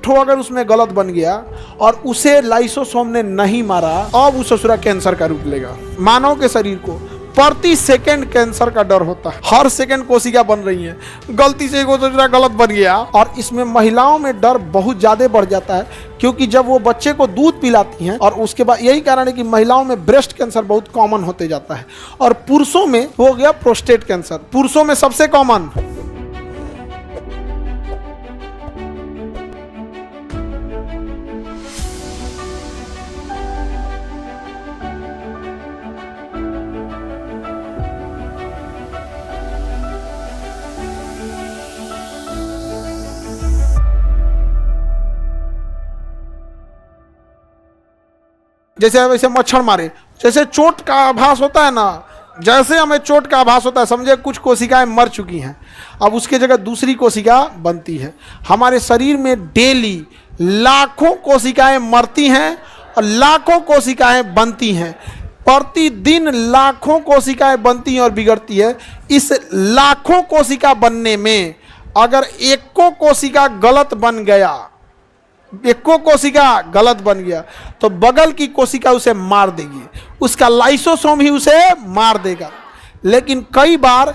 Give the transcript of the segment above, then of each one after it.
ठो अगर उसमें गलत बन गया और उसे लाइसोसोम ने नहीं मारा, अब उस ससुरा कैंसर का रूप लेगा। मानव के शरीर को प्रति सेकंड कैंसर का डर होता है। हर सेकंड कोशिका बन रही है, गलती से एगो ससुरा गलत बन गया। और इसमें महिलाओं में डर बहुत ज्यादा बढ़ जाता है, क्योंकि जब वो बच्चे को दूध पिलाती हैं, और उसके बाद यही कारण है कि महिलाओं में ब्रेस्ट कैंसर बहुत कॉमन होते जाता है। और पुरुषों में हो गया प्रोस्टेट कैंसर, पुरुषों में सबसे कॉमन। जैसे वैसे मच्छर मारे, जैसे चोट का आभास होता है ना, जैसे हमें चोट का आभास होता है, समझे कुछ कोशिकाएं मर चुकी हैं, अब उसके जगह दूसरी कोशिका बनती है। हमारे शरीर में डेली लाखों कोशिकाएं मरती हैं और लाखों कोशिकाएं बनती हैं। प्रतिदिन लाखों कोशिकाएं बनती हैं और बिगड़ती है। इस लाखों कोशिका बनने में अगर एको कोशिका गलत बन गया, एको कोशिका गलत बन गया, तो बगल की कोशिका उसे मार देगी, उसका लाइसोसोम ही उसे मार देगा। लेकिन कई बार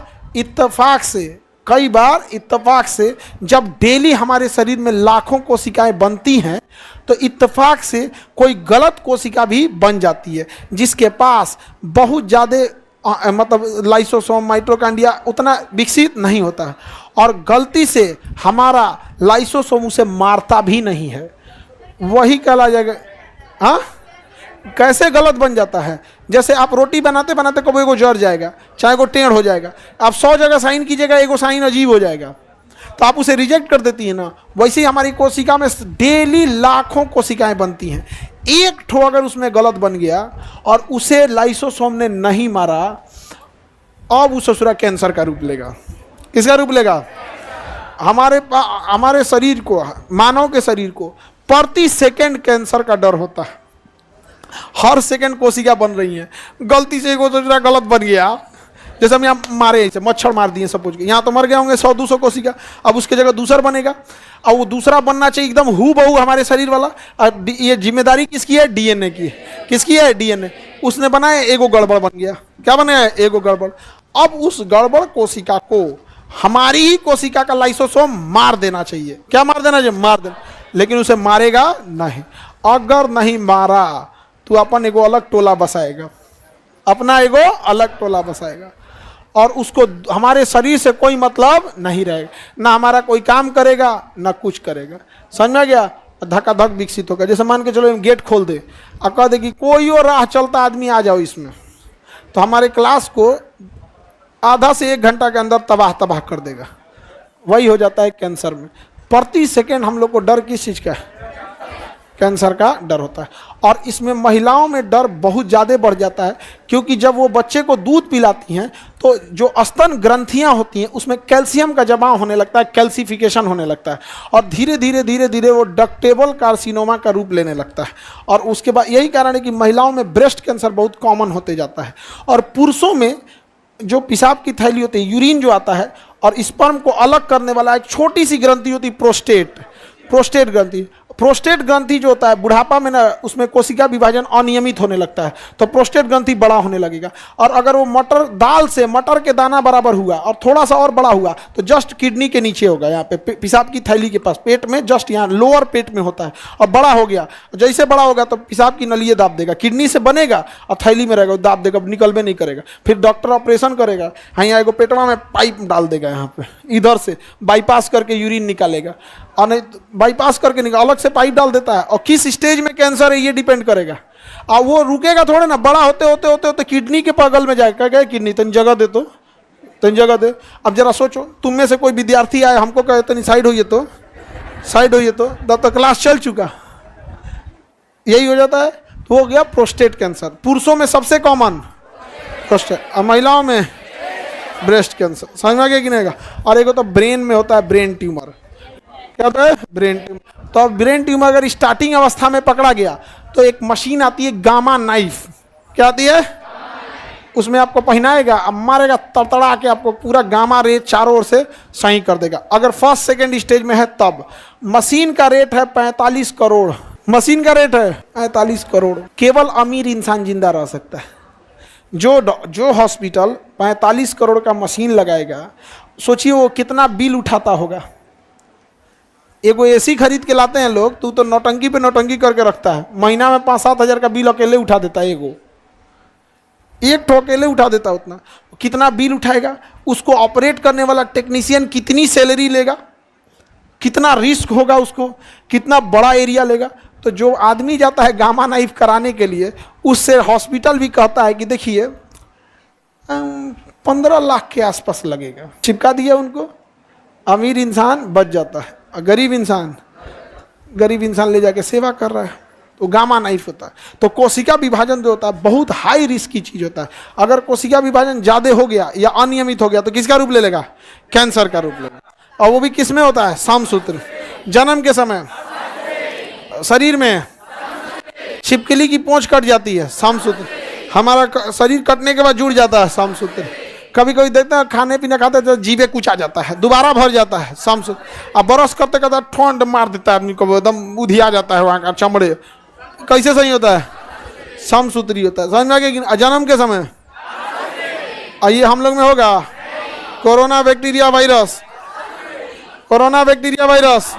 इत्तेफाक से जब डेली हमारे शरीर में लाखों कोशिकाएं बनती हैं, तो इत्तेफाक से कोई गलत कोशिका भी बन जाती है, जिसके पास बहुत ज़्यादा मतलब लाइसोसोम माइटोकॉन्ड्रिया उतना विकसित नहीं होता है, और गलती से हमारा लाइसोसोम उसे मारता भी नहीं है। वही कहला जाएगा। हाँ, कैसे गलत बन जाता है? जैसे आप रोटी बनाते बनाते कभी एगो जर जाएगा, चाहे एगो टेढ़ हो जाएगा, आप 100 जगह साइन कीजिएगा, एगो साइन अजीब हो जाएगा, तो आप उसे रिजेक्ट कर देती है ना। वैसे ही हमारी कोशिका में डेली लाखों कोशिकाएं बनती हैं। एक ठो अगर उसमें गलत बन गया और उसे लाइसोसोम ने नहीं मारा, अब उस ससुरा कैंसर का रूप लेगा। किसका रूप लेगा? हमारे शरीर को, मानव के शरीर को प्रति सेकंड कैंसर का डर होता है। हर सेकंड कोशिका बन रही है, गलती से एगो ससुरा गलत बन गया, जैसे हम यहाँ मारे, ऐसे मच्छर मार दिए सब कुछ, यहाँ तो मर गए होंगे 100-200 कोशिका, अब उसके जगह दूसरा बनेगा, और वो दूसरा बनना चाहिए एकदम हूबहू हमारे शरीर वाला। अब ये जिम्मेदारी किसकी है? डीएनए की। किसकी है? डीएनए। उसने बनाया, एगो गड़बड़ बन गया। क्या बनाया? एगो गड़बड़। अब उस गड़बड़ कोशिका को हमारी ही कोशिका का लाइसोसोम मार देना चाहिए। क्या मार देना चाहिए? मार देना। लेकिन उसे मारेगा नहीं। अगर नहीं मारा तो अपन एगो अलग टोला बसाएगा, अपना एगो अलग टोला बसाएगा, और उसको हमारे शरीर से कोई मतलब नहीं रहेगा, ना हमारा कोई काम करेगा ना कुछ करेगा। समझ में गया? धक्का-धक विकसित होगा। जैसे मान के चलो गेट खोल दे और कह दे कि कोई और राह चलता आदमी आ जाओ इसमें, तो हमारे क्लास को आधा से 1 घंटा के अंदर तबाह कर देगा। वही हो जाता है कैंसर में। प्रति सेकेंड हम लोग को डर किस चीज़ का है? कैंसर का डर होता है। और इसमें महिलाओं में डर बहुत ज़्यादा बढ़ जाता है, क्योंकि जब वो बच्चे को दूध पिलाती हैं, तो जो स्तन ग्रंथियां होती हैं उसमें कैल्शियम का जमाव होने लगता है, कैल्सिफिकेशन होने लगता है, और धीरे धीरे वो डक्टेबल कार्सिनोमा का रूप लेने लगता है। और उसके बाद यही कारण है कि महिलाओं में ब्रेस्ट कैंसर बहुत कॉमन होते जाता है। और पुरुषों में जो पेशाब की थैली होती है, यूरिन जो आता है, और स्पर्म को अलग करने वाला एक छोटी सी ग्रंथि होती है, प्रोस्टेट ग्रंथि। प्रोस्टेट ग्रंथि जो होता है बुढ़ापा में ना, उसमें कोशिका विभाजन अनियमित होने लगता है, तो प्रोस्टेट ग्रंथि बड़ा होने लगेगा। और अगर वो मटर के दाना बराबर हुआ और थोड़ा सा और बड़ा हुआ, तो जस्ट किडनी के नीचे होगा, यहाँ पे पेशाब की थैली के पास, पेट में, जस्ट यहाँ लोअर पेट में होता है, और बड़ा हो गया। जैसे बड़ा होगा तो पेशाब की नली दाब देगा, किडनी से बनेगा और थैली में रहेगा, दाब देगा, निकलबे नहीं करेगा। फिर डॉक्टर ऑपरेशन करेगा, हाँ यहाँ एगो पेटवा में पाइप डाल देगा, यहाँ पे इधर से बाईपास करके यूरिन निकालेगा, और नहीं बाईपास करके अलग से पाइप डाल देता है। और किस स्टेज में कैंसर है ये डिपेंड करेगा। और वो रुकेगा थोड़े ना, बड़ा होते किडनी के बगल में जाएगा। क्या किडनी तन जगह दे, तो तन जगह दे। अब जरा सोचो, तुम में से कोई विद्यार्थी आए, हमको कहे तनी साइड होइए तो तब तक क्लास चल चुका। यही हो जाता है। तो हो गया प्रोस्टेट कैंसर। पुरुषों में सबसे कॉमन प्रोस्टेट, और महिलाओं में ब्रेस्ट कैंसर। समझ में आ गया कि नहीं? और एक तो ब्रेन में होता है ब्रेन ट्यूमर। क्या होता है? Brain tumour. तो ब्रेन ट्यूमर अगर स्टार्टिंग अवस्था में पकड़ा गया, तो एक मशीन आती है गामा नाइफ। क्या आती है? उसमें आपको पहनाएगा, अब मारेगा तड़तड़ा के, आपको पूरा गामा रे चारों ओर से सही कर देगा। अगर फर्स्ट सेकंड स्टेज में है तब मशीन का रेट है 45 करोड़, मशीन का रेट है 45 करोड़। केवल अमीर इंसान जिंदा रह सकता है। जो हॉस्पिटल 45 करोड़ का मशीन लगाएगा, सोचिए वो कितना बिल उठाता होगा। एगो एसी खरीद के लाते हैं लोग, तू तो नौटंकी पे नौटंकी करके रखता है, महीना में 5-7 हज़ार का बिल अकेले उठा देता है। एक ठो अकेले उठा देता है। उतना कितना बिल उठाएगा, उसको ऑपरेट करने वाला टेक्नीशियन कितनी सैलरी लेगा, कितना रिस्क होगा उसको, कितना बड़ा एरिया लेगा। तो जो आदमी जाता है गामा नाइफ कराने के लिए, उससे हॉस्पिटल भी कहता है कि देखिए 15 लाख के आसपास लगेगा, चिपका दिया उनको। अमीर इंसान बच जाता है, गरीब इंसान ले जाके सेवा कर रहा है, तो गामा नाइफ होता है। तो कोशिका विभाजन जो होता है बहुत हाई रिस्क की चीज होता है। अगर कोशिका विभाजन ज्यादा हो गया या अनियमित हो गया तो किसका रूप ले लेगा? कैंसर का रूप लेगा। और वो भी किस में होता है? समसूत्र। जन्म के समय शरीर में छिपकली की पूंछ कट जाती है, समसूत्र। हमारा शरीर कटने के बाद जुड़ जाता है, समसूत्र। कभी कभी देखते हैं खाने पीने खाते तो जीवे कुछ आ जाता है, दोबारा भर जाता है, समसूत्र। अब ब्रश करते करते ठंड मार देता है आदमी को, एकदम उधिया जाता है वहाँ का चमड़े। कैसे सही होता है? समसूत्री होता है। समझ में आ गया? जन्म के समय ये हम लोग में होगा कोरोना बैक्टीरिया वायरस